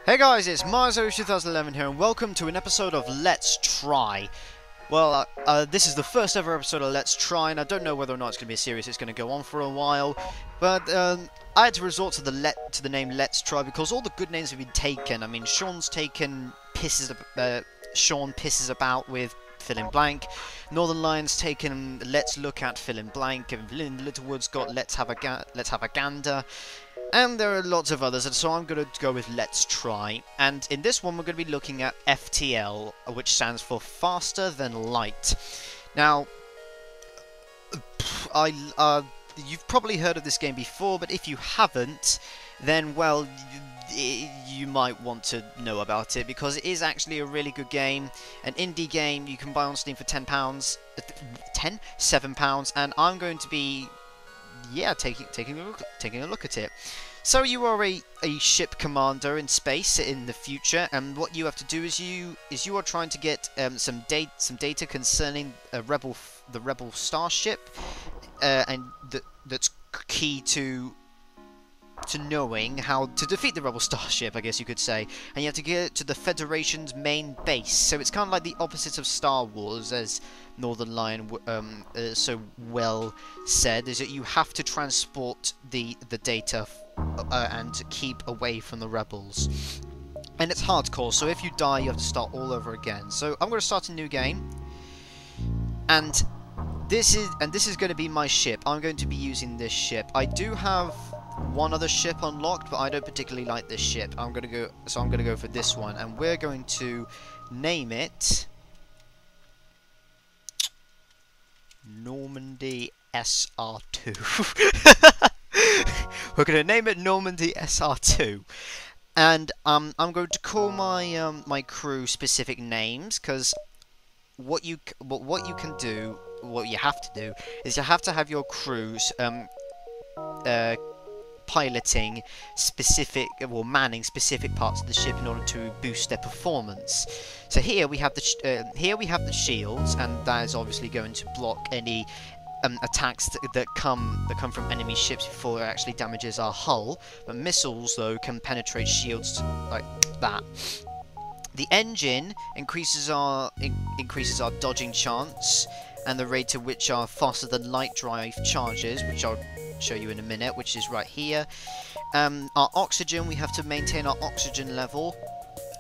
Hey guys, it's Mars2011 here, and welcome to an episode of Let's Try. Well, this is the first ever episode of Let's Try, and I don't know whether or not it's going to be a series. It's going to go on for a while, but I had to resort to the name Let's Try because all the good names have been taken. I mean, Sean pisses about with fill in blank. Northern Lion's taken Let's Look at fill in blank, and Littlewood's got Let's have a gander. And there are lots of others, and so I'm going to go with Let's Try. And in this one, we're going to be looking at FTL, which stands for Faster Than Light. Now, you've probably heard of this game before, but if you haven't, then, well, you might want to know about it, because it is actually a really good game. An indie game you can buy on Steam for £7, and I'm going to be taking a look at it. So you are a ship commander in space in the future, and what you have to do is you are trying to get some data concerning the rebel starship, and that's key to knowing how to defeat the rebel starship, I guess you could say. And you have to get to the Federation's main base. So it's kind of like the opposite of Star Wars, as Northern Lion so well said, is that you have to transport the data and keep away from the rebels. And it's hardcore, so if you die, you have to start all over again. So I'm going to start a new game, and this is going to be my ship. I'm going to be using this ship. I do have one other ship unlocked, but I don't particularly like this ship. I'm going to go for this one, and we're going to name it Normandy SR2. We're going to name it Normandy SR2, and I'm going to call my my crew specific names, because what you have to do is you have to have your crews piloting specific, or manning specific parts of the ship in order to boost their performance. So here we have the shields, and that is obviously going to block any attacks that come from enemy ships before it actually damages our hull. But missiles, though, can penetrate shields like that. The engine increases our dodging chance and the rate at which our faster than light drive charges, which I'll show you in a minute, which is right here. Our oxygen, we have to maintain our oxygen level,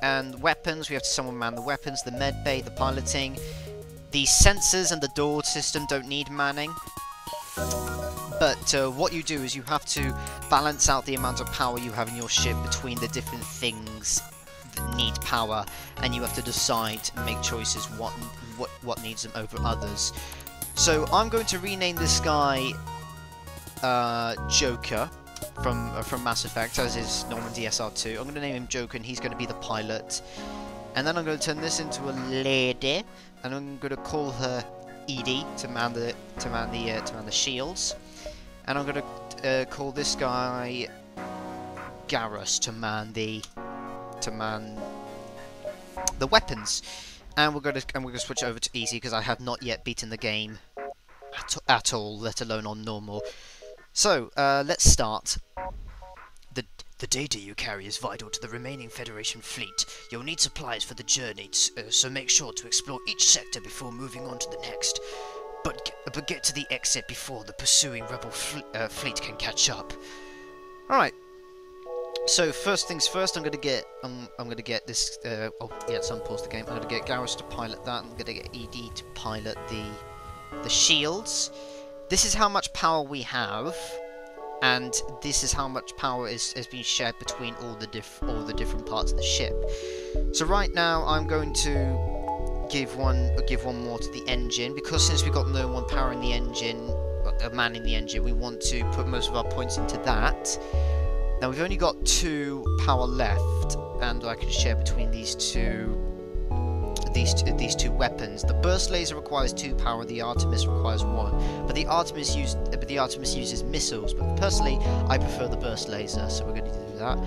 and weapons, we have to someone man the weapons, the med bay, the piloting. The sensors and the door system don't need manning, but what you do is you have to balance out the amount of power you have in your ship between the different things that need power, and you have to decide and make choices what needs them over others. So I'm going to rename this guy Joker from Mass Effect, as is Normandy SR2. I'm going to name him Joker, and he's going to be the pilot. And then I'm going to turn this into a lady, and I'm going to call her Edie to man the shields. And I'm going to call this guy Garrus to man the weapons. And we're going to switch over to easy, because I have not yet beaten the game at all, let alone on normal. So, let's start. The data you carry is vital to the remaining Federation fleet. You'll need supplies for the journey, so make sure to explore each sector before moving on to the next. But get to the exit before the pursuing rebel fleet can catch up. All right. So first things first, I'm gonna get this. Oh yeah, it's unpause the game. I'm gonna get Garrus to pilot that. I'm gonna get ED to pilot the shields. This is how much power we have, and this is how much power has been shared between all the different parts of the ship. So right now I'm going to give one more to the engine, because since we've got no one powering the engine, manning the engine, we want to put most of our points into that. Now we've only got 2 power left, and I can share between these two weapons. The burst laser requires 2 power, the Artemis requires 1. But the Artemis uses missiles, but personally I prefer the burst laser, so we're going to do that.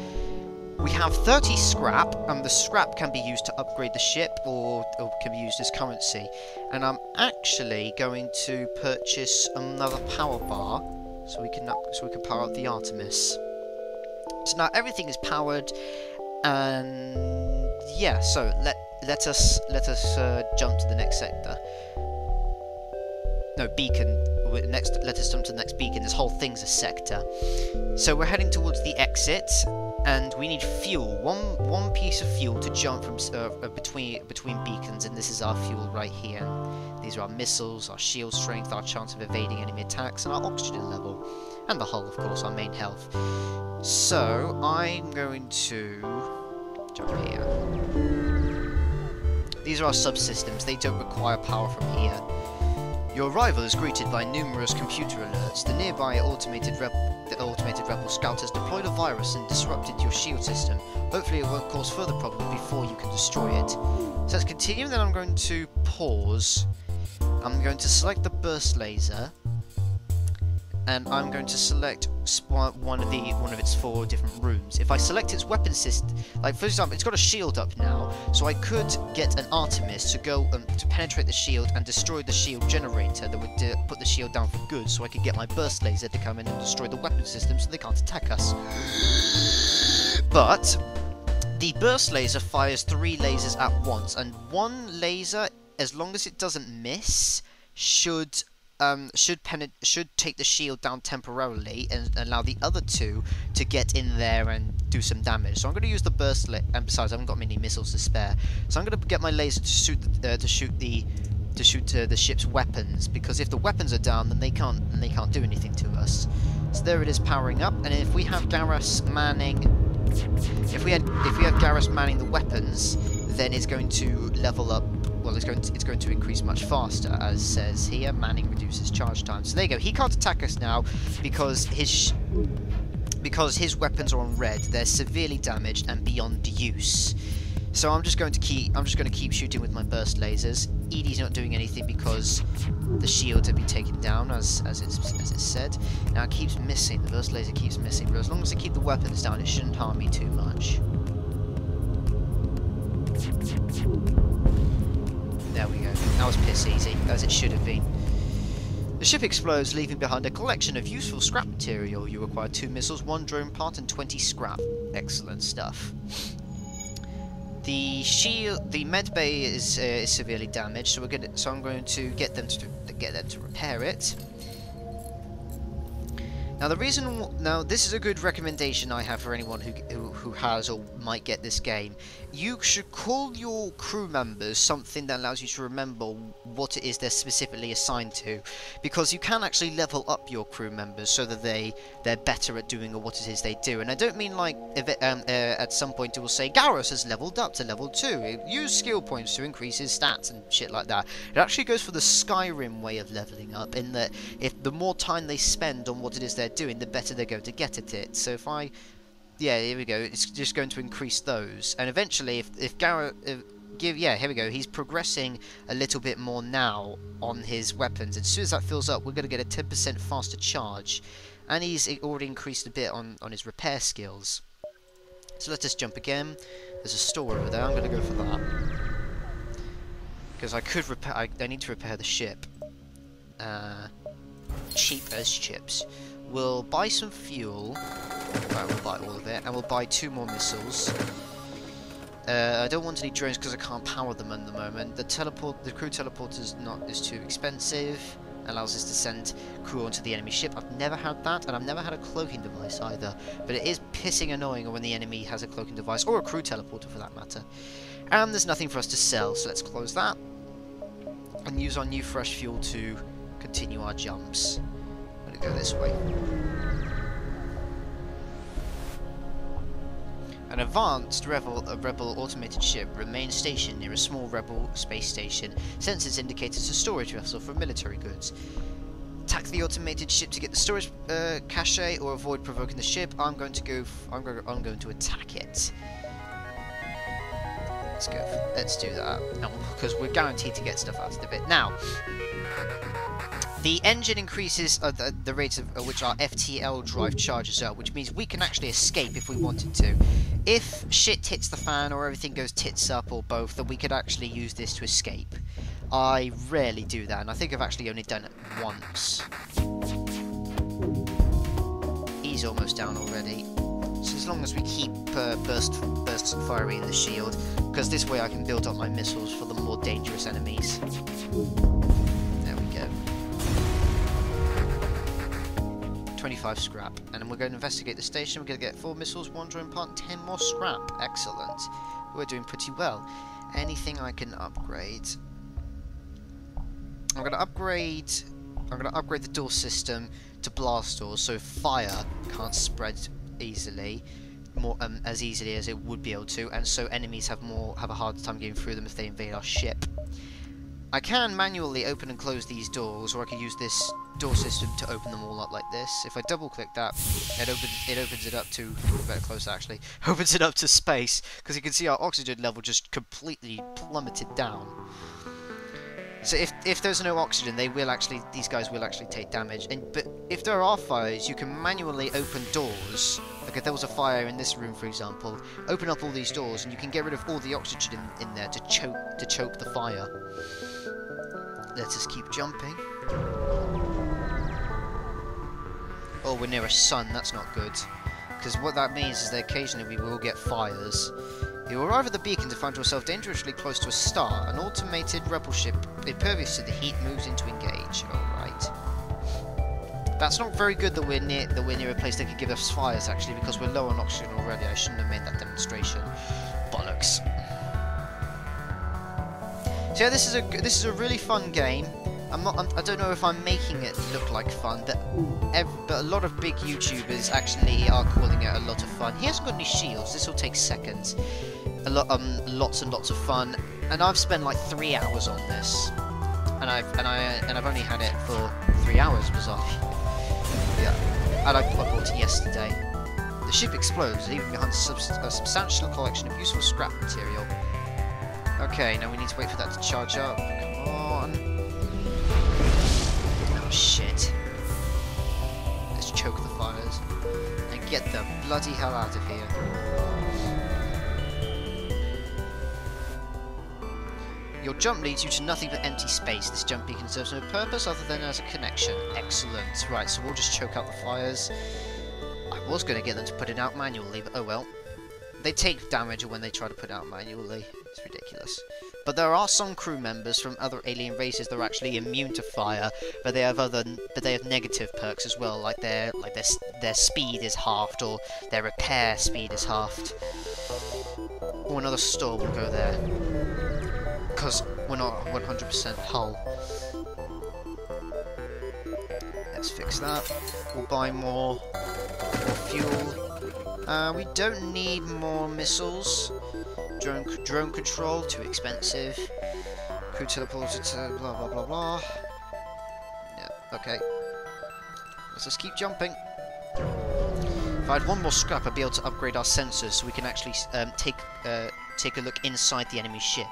We have 30 scrap, and the scrap can be used to upgrade the ship, or can be used as currency. And I'm actually going to purchase another power bar, so we can power up the Artemis. So now everything is powered, And yeah, so let us jump to the next sector. No, beacon. Next, let us jump to the next beacon. This whole thing's a sector. So we're heading towards the exit, and we need fuel. One piece of fuel to jump from between beacons, and this is our fuel right here. These are our missiles, our shield strength, our chance of evading enemy attacks, and our oxygen level, and the hull, of course, our main health. So I'm going to jump here. These are our subsystems. They don't require power from here. Your arrival is greeted by numerous computer alerts. The nearby automated rebel scout has deployed a virus and disrupted your shield system. Hopefully it won't cause further problems before you can destroy it. So let's continue, then I'm going to pause. I'm going to select the burst laser, and I'm going to select one of its 4 different rooms. If I select its weapon system, like for example, it's got a shield up now, so I could get an Artemis to go to penetrate the shield and destroy the shield generator that would put the shield down for good, so I could get my burst laser to come in and destroy the weapon system so they can't attack us. But the burst laser fires 3 lasers at once, and one laser, as long as it doesn't miss, should take the shield down temporarily and allow the other 2 to get in there and do some damage. So I'm going to use the burst and besides I haven't got many missiles to spare, so I'm going to get my laser to shoot the ship's weapons, because if the weapons are down, then they can't do anything to us. So there it is, powering up, and if we have Garrus manning, if we have Garrus manning the weapons, then it's going to level up. Well, it's going to increase much faster, as says here. Manning reduces charge time. So there you go. He can't attack us now because his weapons are on red. They're severely damaged and beyond use. So I'm just going to keep shooting with my burst lasers. Edie's not doing anything because the shields have been taken down, as it's said. Now it keeps missing. The burst laser keeps missing. But as long as I keep the weapons down, it shouldn't harm me too much. There we go. That was piss easy, as it should have been. The ship explodes, leaving behind a collection of useful scrap material. You require 2 missiles, 1 drone part, and 20 scrap. Excellent stuff. The med bay is severely damaged, so I'm going to get them to repair it. Now this is a good recommendation I have for anyone who has or might get this game. You should call your crew members something that allows you to remember what it is they're specifically assigned to, because you can actually level up your crew members so that they're better at doing what it is they do. And I don't mean like at some point it will say Garrus has leveled up to level 2. Use skill points to increase his stats and shit like that. It actually goes for the Skyrim way of leveling up, in that if the more time they spend on what it is they're doing, the better they're going to get at it. So yeah, here we go. It's just going to increase those, and eventually, if Garrett, yeah, here we go. He's progressing a little bit more now on his weapons. And as soon as that fills up, we're going to get a 10% faster charge, and he's already increased a bit on his repair skills. So let us jump again. There's a store over there. I'm going to go for that because I need to repair the ship. Cheap as chips. We'll buy some fuel. Right, we'll buy all of it, and we'll buy 2 more missiles. I don't want any drones because I can't power them at the moment. The crew teleporter is too expensive. Allows us to send crew onto the enemy ship. I've never had that, and I've never had a cloaking device either. But it is pissing annoying when the enemy has a cloaking device, or a crew teleporter for that matter. And there's nothing for us to sell, so let's close that and use our new fresh fuel to continue our jumps. I'm gonna go this way. An advanced rebel automated ship remains stationed near a small rebel space station. Sensors indicate it's a storage vessel for military goods. Attack the automated ship to get the storage cache, or avoid provoking the ship. I'm going to attack it. Let's do that, because we're guaranteed to get stuff out of it. Now, the engine increases the rate at which our FTL drive charges up, which means we can actually escape if we wanted to. If shit hits the fan or everything goes tits up or both, then we could actually use this to escape. I rarely do that, and I think I've actually only done it once. He's almost down already. So as long as we keep bursts firing the shield, because this way I can build up my missiles for the more dangerous enemies. There we go. 25 scrap, and then we're going to investigate the station. We're going to get 4 missiles, 1 drone part, and 10 more scrap. Excellent. We're doing pretty well. Anything I can upgrade? I'm going to upgrade the door system to blast doors, so fire can't spread easily, as easily as it would be able to, and so enemies have a harder time getting through them if they invade our ship. I can manually open and close these doors, or I could use this door system to open them all up like this. If I double click that, it opens it up to, better close actually, opens it up to space, because you can see our oxygen level just completely plummeted down. So if there's no oxygen, these guys will actually take damage. But if there are fires, you can manually open doors. Like if there was a fire in this room, for example, open up all these doors, and you can get rid of all the oxygen in there to choke the fire. Let us keep jumping. Oh, we're near a sun. That's not good, because what that means is that occasionally we will get fires. You arrive at the beacon to find yourself dangerously close to a star. An automated rebel ship, impervious to the heat, moves in to engage. Alright. That's not very good that we're near a place that could give us fires, actually, because we're low on oxygen already. I shouldn't have made that demonstration. Bollocks. So yeah, this is a really fun game. I don't know if I'm making it look like fun, but a lot of big YouTubers actually are calling it a lot of fun. He hasn't got any shields. This will take seconds. Lots and lots of fun, and I've spent like 3 hours on this, and I've only had it for 3 hours, bizarrely. Yeah, and I bought it yesterday. The ship explodes, leaving behind a substantial collection of useful scrap material. Okay, now we need to wait for that to charge up. Come on. Oh shit. Let's choke the fires and get the bloody hell out of here. Your jump leads you to nothing but empty space. This jump beacon serves no purpose other than as a connection. Excellent. Right, so we'll just choke out the fires. I was going to get them to put it out manually, but oh well. They take damage when they try to put it out manually. It's ridiculous. But there are some crew members from other alien races that are actually immune to fire, but they have negative perks as well, like their speed is halved, or their repair speed is halved. Oh, another store, we'll go there. Because we're not 100% hull. Let's fix that. We'll buy more fuel. We don't need more missiles. Drone control, too expensive. Crew teleporter to blah blah blah blah. Yeah, okay. Let's just keep jumping. If I had one more scrap, I'd be able to upgrade our sensors so we can actually take a look inside the enemy ship.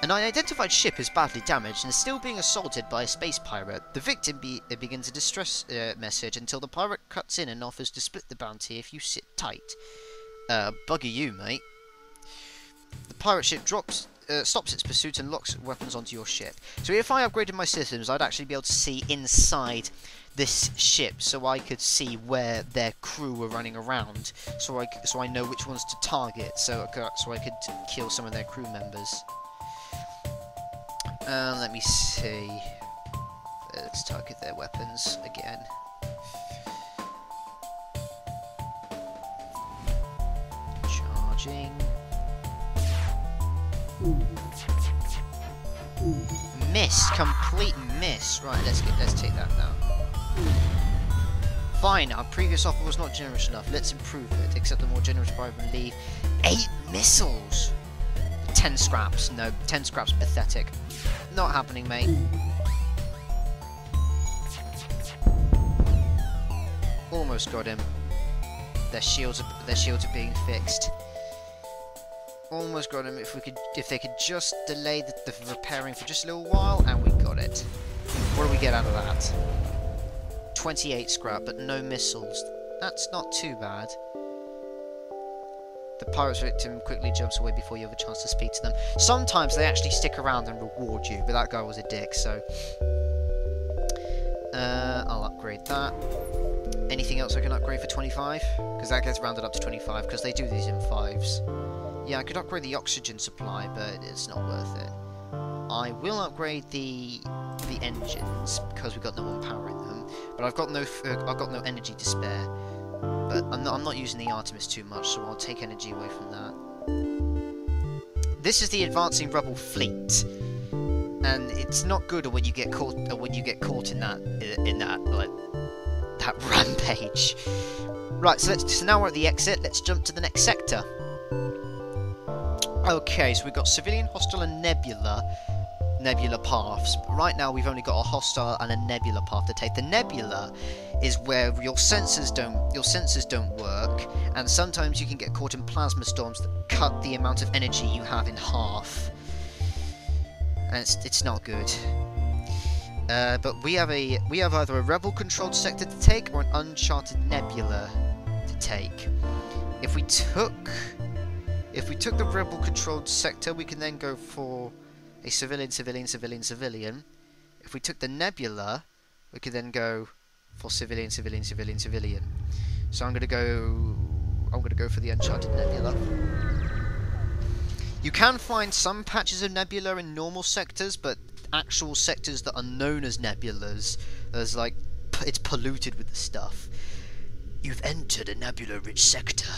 An unidentified ship is badly damaged and is still being assaulted by a space pirate. The victim begins a distress message until the pirate cuts in and offers to split the bounty if you sit tight. Bugger you, mate. The pirate ship stops its pursuit and locks weapons onto your ship. So if I upgraded my systems, I'd actually be able to see inside this ship, so I could see where their crew were running around, so I know which ones to target, so I could kill some of their crew members. Let me see. Let's target their weapons again. Charging. Miss, complete miss. Right, let's take that now. Fine, our previous offer was not generous enough. Let's improve it. Accept the more generous bribe and leave. 8 missiles. 10 scraps. No, 10 scraps. Pathetic. Not happening, mate. Almost got him. Their shields are being fixed. Almost got him. If they could just delay the repairing for just a little while, and we got it. What do we get out of that? 28 scrap, but no missiles. That's not too bad. The pirate's victim quickly jumps away before you have a chance to speak to them. Sometimes they actually stick around and reward you, but that guy was a dick, so... I'll upgrade that. Anything else I can upgrade for 25? Because that gets rounded up to 25, because they do these in 5s. Yeah, I could upgrade the oxygen supply, but it's not worth it. I will upgrade the engines, because we've got no one powering them. But I've got no energy to spare. But I'm not using the Artemis too much, so I'll take energy away from that. This is the advancing rebel fleet, and it's not good when you get caught in that like that rampage. Right, so now we're at the exit. Let's jump to the next sector. Okay, so we've got civilian, hostile, and nebula paths. But right now we've only got a hostile and a nebula path to take. The nebula is where your sensors don't work, and sometimes you can get caught in plasma storms that cut the amount of energy you have in half, and it's not good. But we have either a rebel controlled sector to take or an uncharted nebula to take. If we took the rebel controlled sector, we can then go for a civilian. If we took the nebula, we could then go for civilian. So I'm gonna go for the uncharted nebula. You can find some patches of nebula in normal sectors, but actual sectors that are known as nebulas, there's like, it's polluted with the stuff. You've entered a nebula-rich sector.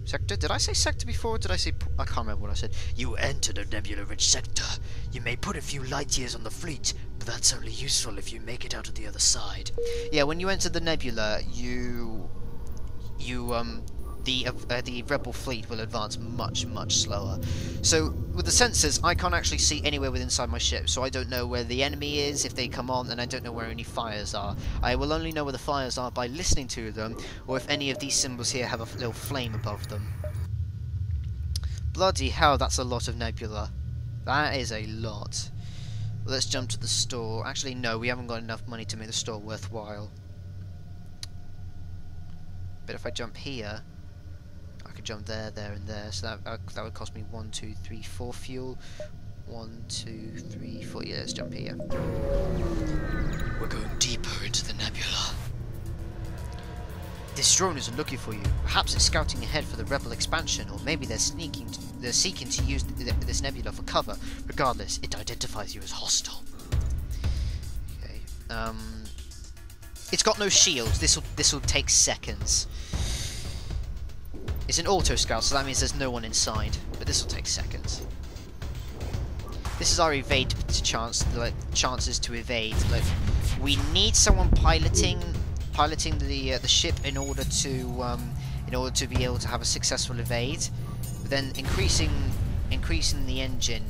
Sector? Did I say sector before? Or did I say... I can't remember what I said. You entered a nebula-rich sector. You may put a few light years on the fleet, but that's only useful if you make it out of the other side. Yeah, when you enter the nebula, the rebel fleet will advance much slower. So with the sensors, I can't actually see anywhere within inside my ship, so I don't know where the enemy is if they come on, and I don't know where any fires are. I will only know where the fires are by listening to them, or if any of these symbols here have a little flame above them. Bloody hell, that's a lot of nebula. That is a lot. Well, let's jump to the store. Actually, no, we haven't got enough money to make the store worthwhile. But if I jump here, I could jump there, and there, so that would cost me 1, 2, 3, 4 fuel. 1, 2, 3, 4. Yeah, let's jump here. We're going deeper into the nebula. This drone isn't looking for you. Perhaps it's scouting ahead for the rebel expansion, or maybe they're seeking to use this nebula for cover. Regardless, it identifies you as hostile. Okay. It's got no shields. This will take seconds. It's an auto scout, so that means there's no one inside. But this will take seconds. This is our evade chances to evade. Like, we need someone piloting the ship in order to be able to have a successful evade. But then increasing the engine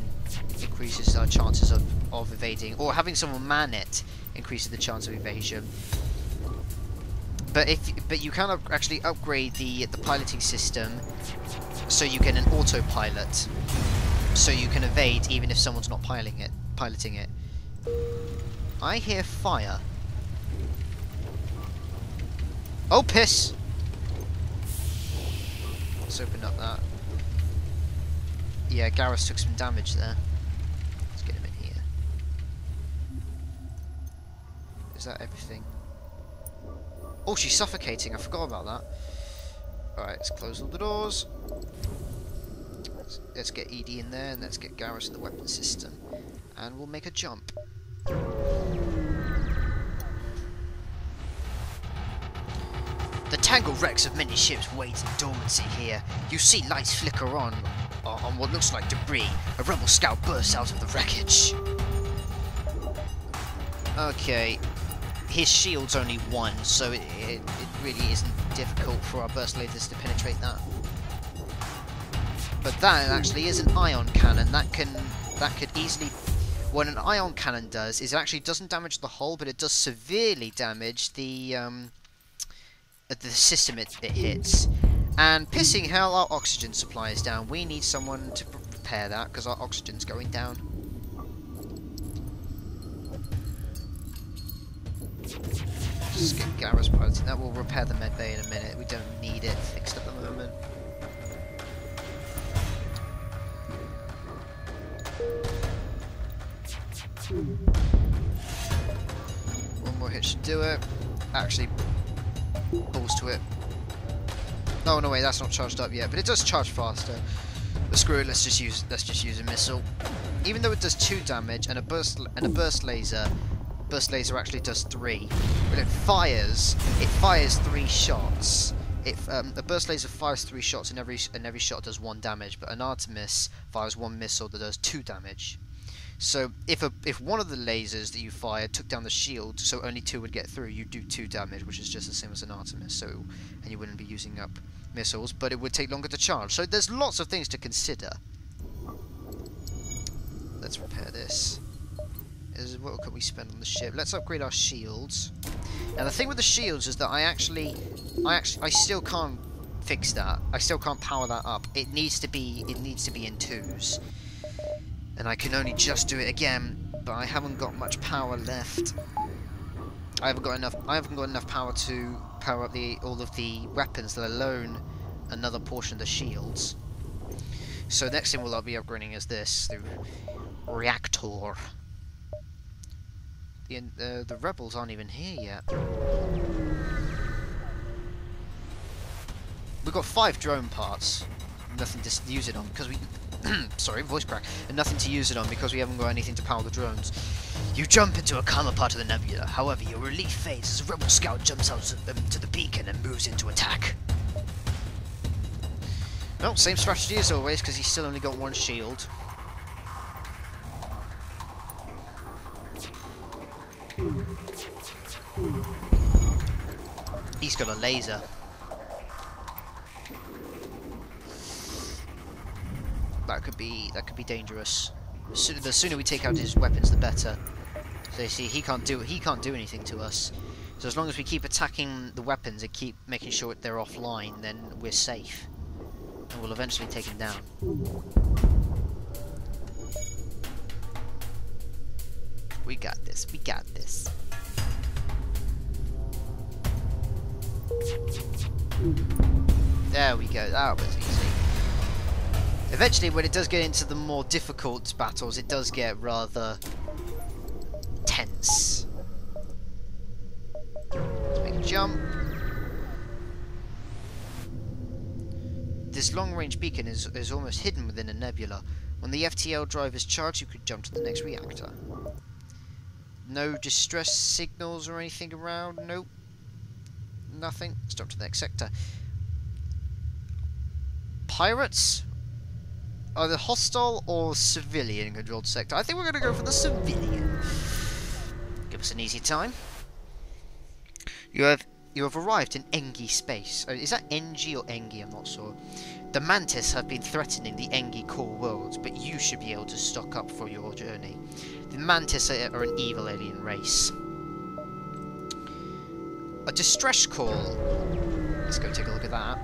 increases our chances of evading, or having someone man it increases the chance of evasion. But you can actually upgrade the piloting system so you get an autopilot, so you can evade even if someone's not piloting it. I hear fire. Oh piss! Let's open up that. Yeah, Garrus took some damage there. Let's get him in here. Is that everything? Oh, she's suffocating. I forgot about that. Alright, let's close all the doors. Let's get Edie in there, and let's get Garrus in the weapon system. And we'll make a jump. The tangled wrecks of many ships wait in dormancy here. You see lights flicker on what looks like debris. A rebel scout bursts out of the wreckage. Okay. His shield's only 1, so it really isn't difficult for our burst lasers to penetrate that. But that actually is an ion cannon. That could easily... What an ion cannon does is it actually doesn't damage the hull, but it does severely damage the system it hits. And pissing hell, our oxygen supply is down. We need someone to repair that, because our oxygen's going down. Just get Garrus piloting. That will repair the medbay in a minute. We don't need it fixed at the moment. One more hit should do it. actually pulls to it. Oh no, wait, that's not charged up yet, but it does charge faster. But screw it, let's just use a missile. Even though it does 2 damage and a burst laser actually does 3, but it fires 3 shots. A burst laser fires 3 shots, and every shot does 1 damage, but an Artemis fires 1 missile that does 2 damage. So if one of the lasers that you fired took down the shield, so only 2 would get through, you do 2 damage, which is just the same as an Artemis. So, and you wouldn't be using up missiles, but it would take longer to charge. So there's lots of things to consider. Let's repair this. What can we spend on the ship? Let's upgrade our shields. Now the thing with the shields is that I still can't fix that. I still can't power that up. It needs to be in 2s. And I can only just do it again, but I haven't got much power left. I haven't got enough power to power up all of the weapons, let alone another portion of the shields. So next thing we'll be upgrading is this, the reactor. The rebels aren't even here yet. We've got 5 drone parts. Nothing to use it on because we. Sorry, voice crack. And nothing to use it on because we haven't got anything to power the drones. You jump into a calmer part of the nebula. However, your relief fades as a rebel scout jumps out to the beacon and moves into attack. Well, same strategy as always because he's still only got 1 shield. He's got a laser. That could be dangerous. The sooner we take out his weapons, the better. So you see, he can't do anything to us. So as long as we keep attacking the weapons and keep making sure they're offline, then we're safe, and we'll eventually take him down. We got this. We got this. There we go. That was easy. Eventually, when it does get into the more difficult battles, it does get rather tense. Let's make a jump. This long-range beacon is almost hidden within a nebula. When the FTL drive is charged, you could jump to the next reactor. No distress signals or anything around? Nope. Nothing. Let's jump to the next sector. Pirates? Either hostile or civilian controlled sector. I think we're going to go for the civilian. Give us an easy time. You have arrived in Engi space. Is that Engi or Engi? I'm not sure. The Mantis have been threatening the Engi core worlds, but you should be able to stock up for your journey. The Mantis are an evil alien race. A distress call. Let's go take a look at that.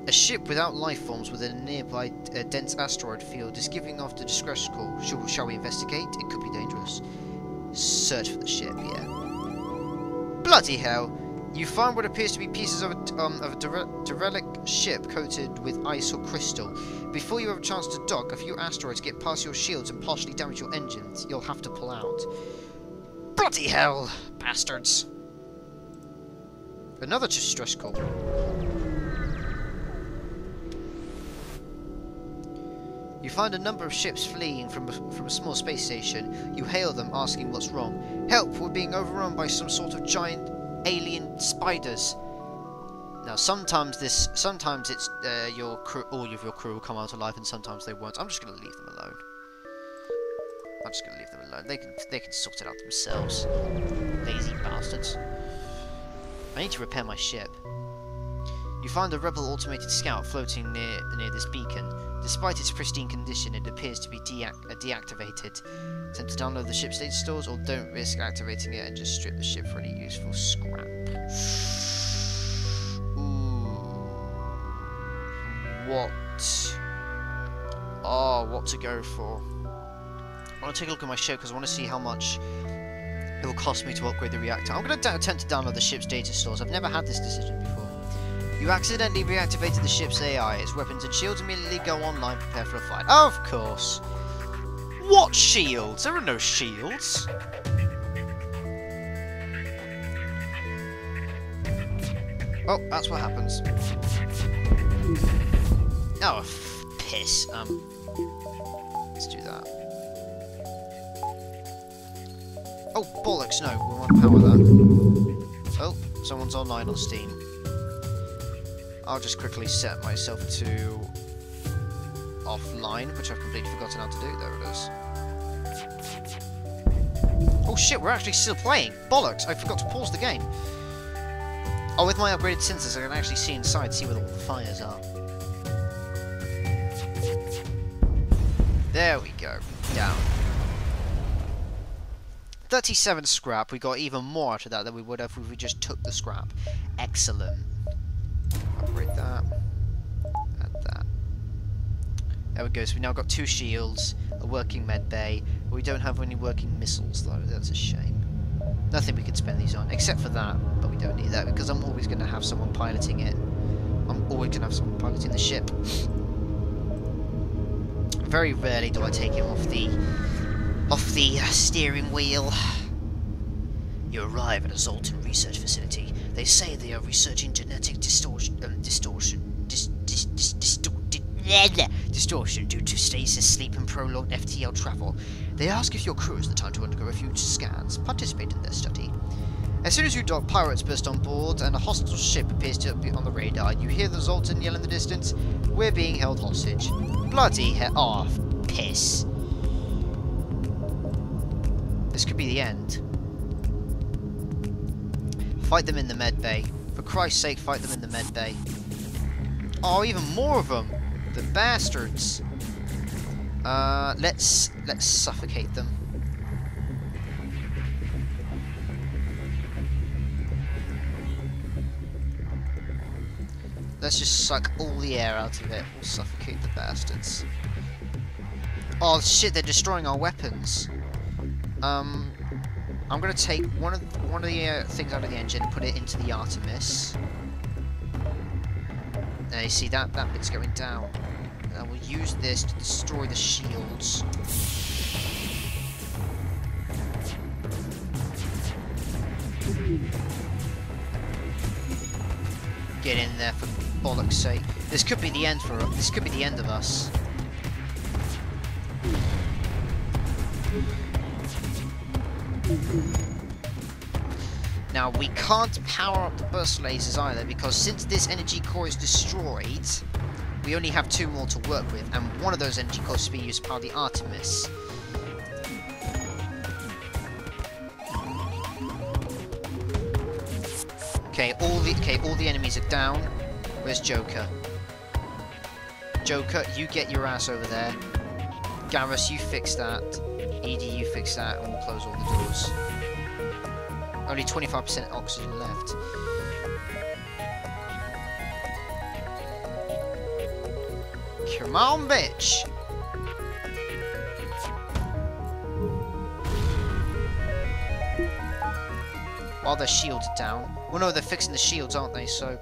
A ship without life forms within a nearby dense asteroid field is giving off the distress call. Shall we investigate? It could be dangerous. Search for the ship, yeah. Bloody hell! You find what appears to be pieces of a derelict ship coated with ice or crystal. Before you have a chance to dock, a few asteroids get past your shields and partially damage your engines. You'll have to pull out. Bloody hell, bastards! Another distress call. You find a number of ships fleeing from a small space station. You hail them, asking what's wrong. Help! We're being overrun by some sort of giant alien spiders. Now, sometimes it's your crew, all of your crew will come out alive, and sometimes they won't. I'm just going to leave them alone. They can sort it out themselves. Lazy bastards. I need to repair my ship. You find a rebel automated scout floating near this beacon. Despite its pristine condition, it appears to be deactivated. Attempt to download the ship's data stores, or don't risk activating it and just strip the ship for any useful scrap. Ooh. What to go for? I want to take a look at my ship because I want to see how much it will cost me to upgrade the reactor. I'm going to attempt to download the ship's data stores. I've never had this decision before. You accidentally reactivated the ship's AI. Its weapons and shields immediately go online. Prepare for a fight. Of course. What shields? There are no shields. Oh, that's what happens. Oh, piss. Let's do that. Oh, bollocks, no, we want to power that. Oh, someone's online on Steam. I'll just quickly set myself to offline, which I've completely forgotten how to do. There it is. Oh shit, we're actually still playing! Bollocks, I forgot to pause the game. Oh, with my upgraded sensors, I can actually see inside, see where all the fires are. There we go. Down. 37 scrap. We got even more out of that than we would have if we just took the scrap. Excellent. Upgrade that. Add that. There we go. So we now got 2 shields, a working med bay. We don't have any working missiles though. That's a shame. Nothing we could spend these on, except for that. But we don't need that because I'm always going to have someone piloting it. I'm always going to have someone piloting the ship. Very rarely do I take him off the steering wheel. You arrive at a Zoltan research facility. They say they are researching genetic distortion due to stasis, sleep, and prolonged FTL travel. They ask if your crew has the time to undergo a few scans. Participate in their study. As soon as you dock, pirates burst on board, and a hostile ship appears to be on the radar. You hear the Zoltan yell in the distance, "We're being held hostage." Bloody hell. Oh, piss. This could be the end. Fight them in the med bay. For Christ's sake, fight them in the med bay. Oh, even more of them. The bastards. Let's suffocate them. Let's just suck all the air out of it. We'll suffocate the bastards. Oh shit! They're destroying our weapons. I'm gonna take one of the things out of the engine and put it into the Artemis. Now you see that bit's going down. And we'll use this to destroy the shields. Get in there for bollocks' sake. This could be the end for us. This could be the end of us. Now we can't power up the burst lasers either because since this energy core is destroyed, we only have 2 more to work with, and one of those energy cores is being used to power the Artemis. Okay, all the enemies are down. Where's Joker? Joker, you get your ass over there. Garrus, you fix that. Edie, you fix that, and we'll close all the doors. Only 25% oxygen left. Come on, bitch! While their shields are down. Well, no, they're fixing the shields, aren't they? So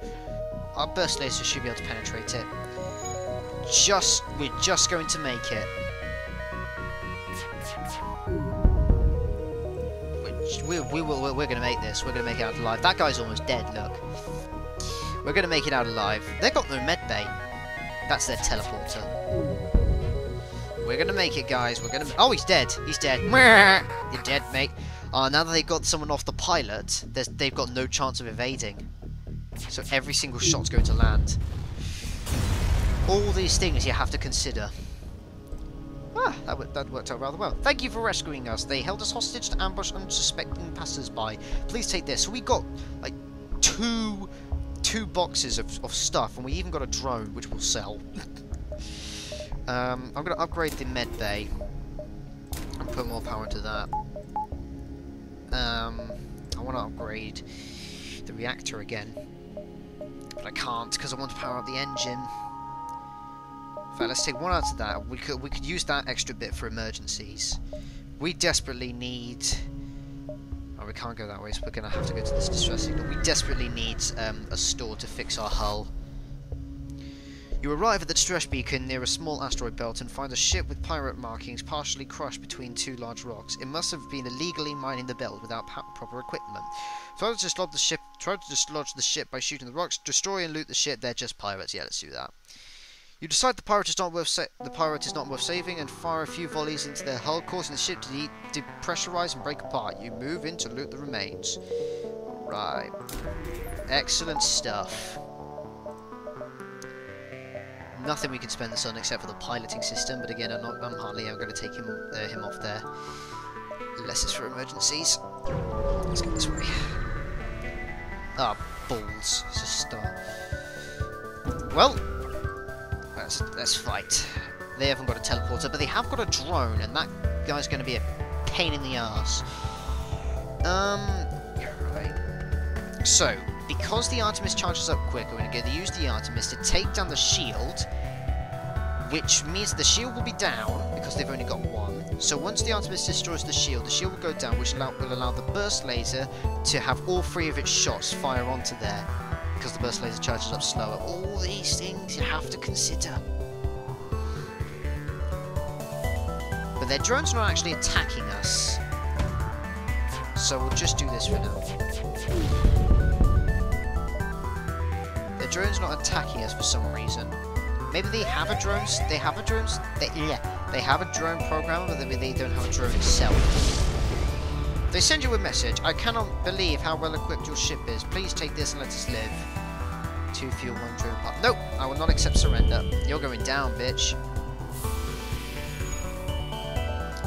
our burst laser should be able to penetrate it. We're just going to make it. We're going to make this. We're going to make it out alive. That guy's almost dead, look. We're going to make it out alive. They've got no med bay. That's their teleporter. We're going to make it, guys. We're going to... Oh, he's dead. He's dead. You're dead, mate. Now that they've got someone off the pilot, they've got no chance of evading. So every single shot's going to land. All these things you have to consider. Ah, that worked out rather well. Thank you for rescuing us. They held us hostage to ambush unsuspecting passers-by. Please take this. So we got like two boxes of stuff, and we even got a drone, which we'll sell. I'm going to upgrade the med bay and put more power into that. I want to upgrade the reactor again, but I can't because I want to power up the engine. In fact, let's take one out of that. We could use that extra bit for emergencies. We desperately need... Oh, we can't go that way, so we're going to have to go to this distress signal. We desperately need a store to fix our hull. You arrive at the distress beacon near a small asteroid belt and find a ship with pirate markings partially crushed between 2 large rocks. It must have been illegally mining the belt without proper equipment. So I just lob the ship Try to dislodge the ship by shooting the rocks. Destroy and loot the ship. They're just pirates. Yeah, let's do that. You decide the pirate is not worth saving, and fire a few volleys into their hull, causing the ship to depressurize and break apart. You move in to loot the remains. Right. Excellent stuff. Nothing we can spend this on except for the piloting system, but again, I'm hardly ever going to take him off there. Unless it's for emergencies. Let's go this way. Ah, balls. It's a start. Well, let's fight. They haven't got a teleporter, but they have got a drone, and that guy's going to be a pain in the arse. Right. So, because the Artemis charges up quicker, we're going to use the Artemis to take down the shield, which means the shield will be down, because they've only got one. So once the Artemis destroys the shield will go down, which will allow the burst laser to have all three of its shots fire onto there, because the burst laser charges up slower. All these things you have to consider. But their drones are not actually attacking us, so we'll just do this for now. Their drone's not attacking us for some reason. Maybe they have a drone. They have a drone program, but maybe they don't have a drone itself. They send you a message. I cannot believe how well equipped your ship is. Please take this and let us live. 2 fuel, 1 drone part. Nope, I will not accept surrender. You're going down, bitch.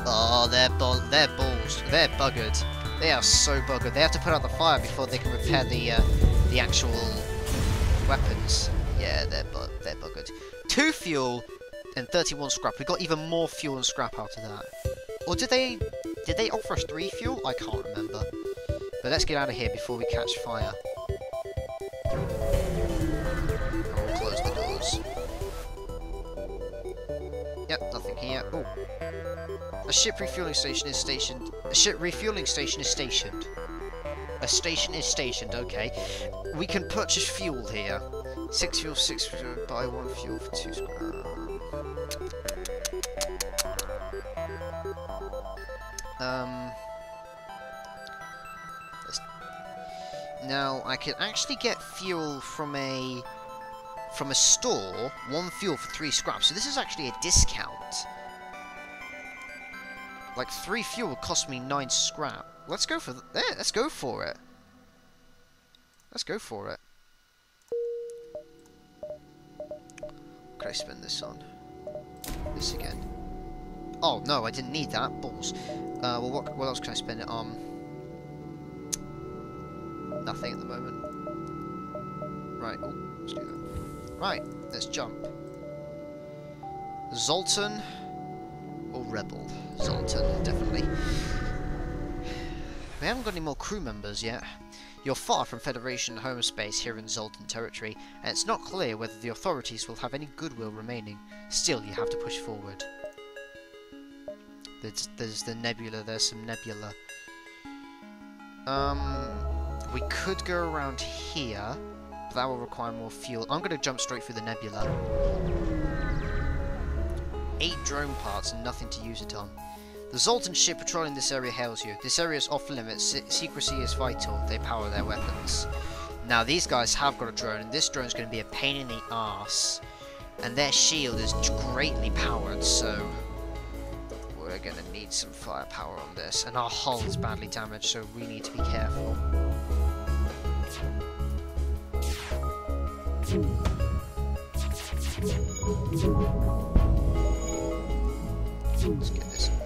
Oh, they're balls. They're buggered. They are so buggered. They have to put out the fire before they can repair the actual weapons. Yeah, they're buggered. 2 fuel and 31 scrap. We got even more fuel and scrap out of that. Or did they offer us 3 fuel? I can't remember. But let's get out of here before we catch fire. And we'll close the doors. Yep, nothing here. Oh. A ship refueling station is stationed. A ship refueling station is stationed. A station is stationed, okay. We can purchase fuel here. 6 fuel, 6 fuel, buy 1 fuel for 2 scrap. Now I can actually get fuel from a store, 1 fuel for 3 scrap. So this is actually a discount. Like 3 fuel would cost me 9 scrap. Let's go for let's go for it. Let's go for it. What can I spend this on? This again. Oh no, I didn't need that. Balls. Well, what else can I spend it on? Nothing at the moment. Right. Oh, let's do that. Right. Let's jump. Zoltan or Rebel? Zoltan, definitely. We haven't got any more crew members yet. You're far from Federation home space here in Zoltan territory, and it's not clear whether the authorities will have any goodwill remaining. Still, you have to push forward. There's the nebula, there's some nebula. We could go around here, but that will require more fuel. I'm going to jump straight through the nebula. 8 drone parts and nothing to use it on. The Zoltan ship patrolling this area hails you. This area is off limits. Secrecy is vital. They power their weapons. Now these guys have got a drone, and this drone is going to be a pain in the arse. And their shield is greatly powered, so we're going to need some firepower on this. And our hull is badly damaged, so we need to be careful. Let's get this in there.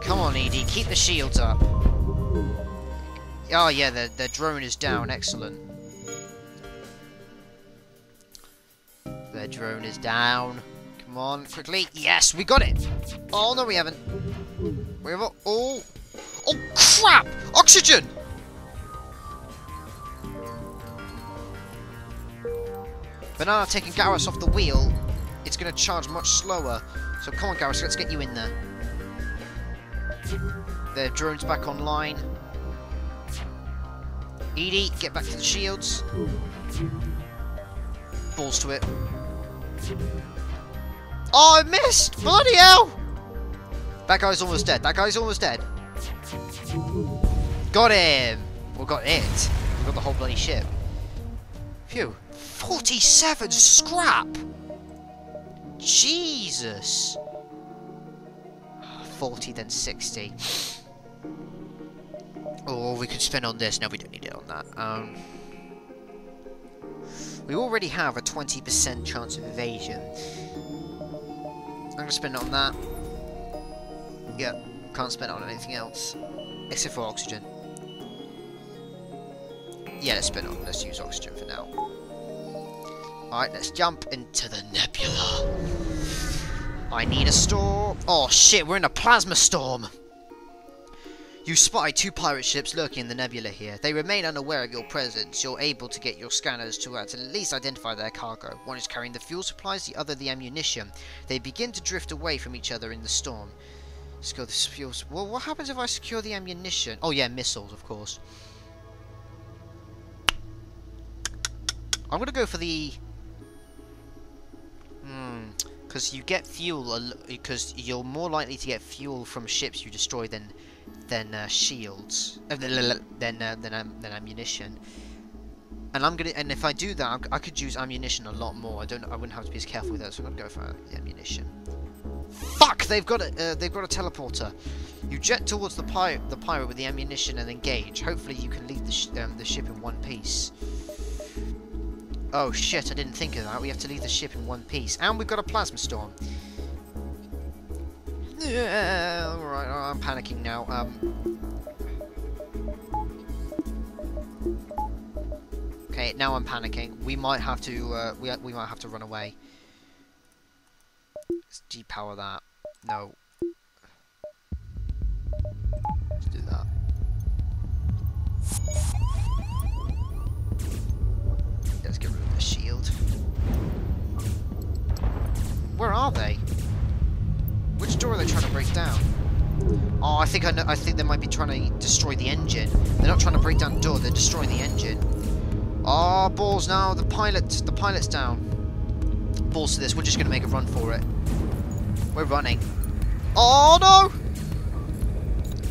Come on, Edie, keep the shields up. Oh yeah, the drone is down, excellent. Their drone is down. Come on, quickly. Yes, we got it! Oh no, we haven't. We have oh crap! Oxygen! But now I've taken Garrus off the wheel, it's going to charge much slower. So come on, Garrus, let's get you in there. Their drone's back online. Edie, get back to the shields. Balls to it. Oh, I missed! Bloody hell! That guy's almost dead. That guy's almost dead. Got him! We got it. We got the whole bloody ship. Phew. 47 scrap! Jesus! 40, then 60. Oh, we could spend on this. No, we don't need it on that. We already have a 20% chance of evasion. I'm going to spend it on that. Yep, can't spend it on anything else. Except for oxygen. Yeah, let's use oxygen for now. Alright, let's jump into the nebula. I need a storm. Oh shit, we're in a plasma storm! You spy 2 pirate ships lurking in the nebula here. They remain unaware of your presence. You're able to get your scanners to at least identify their cargo. One is carrying the fuel supplies, the other the ammunition. They begin to drift away from each other in the storm. Secure the fuels. Well, what happens if I secure the ammunition? Oh yeah, missiles, of course. I'm gonna go for the... because you get fuel, because you're more likely to get fuel from ships you destroy than shields, than ammunition. And and if I do that, I could use ammunition a lot more. I wouldn't have to be as careful with that, so I'm gonna go for the ammunition. Fuck! They've got a teleporter. You jet towards the pirate with the ammunition and engage. Hopefully, you can leave the ship in one piece. Oh shit! I didn't think of that. We have to leave the ship in one piece, and we've got a plasma storm. Yeah, alright, I'm panicking now. Okay, now I'm panicking. We might have to we might have to run away. Let's depower that. No. Let's do that. Let's get rid of the shield. Where are they? Which door are they trying to break down? Oh, I think I know. I think they might be trying to destroy the engine. They're not trying to break down the door. They're destroying the engine. Oh, balls now. The pilot's down. Balls to this. We're just gonna make a run for it. We're running. Oh no!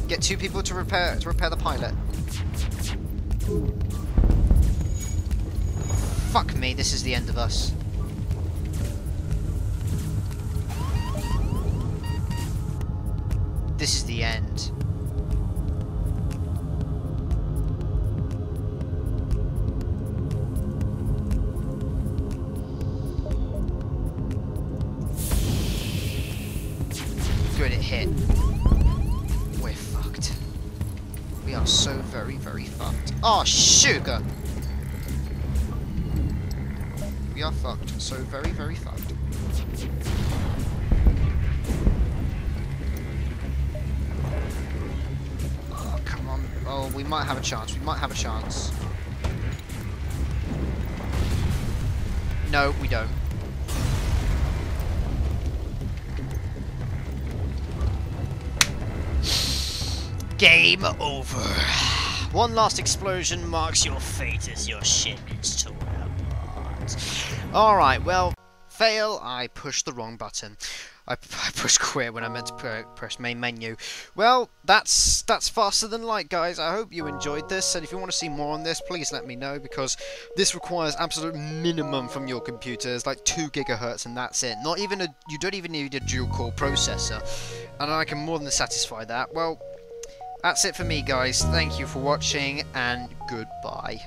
Get 2 people to repair the pilot. Fuck me. This is the end of us. This is the end. Good, it hit. We're fucked. We are so very, very fucked. Oh, sugar! We are fucked. So very, very fucked. Oh, we might have a chance. We might have a chance. No, we don't. Game over. One last explosion marks your fate as your ship is torn apart. Alright, well, fail. I pushed the wrong button. I pushed quit when I meant to press main menu. Well, that's faster than light, guys. I hope you enjoyed this, and if you want to see more on this, please let me know, because this requires absolute minimum from your computers, like 2 GHz, and that's it. Not even you don't even need a dual-core processor, and I can more than satisfy that. Well, that's it for me, guys. Thank you for watching, and goodbye.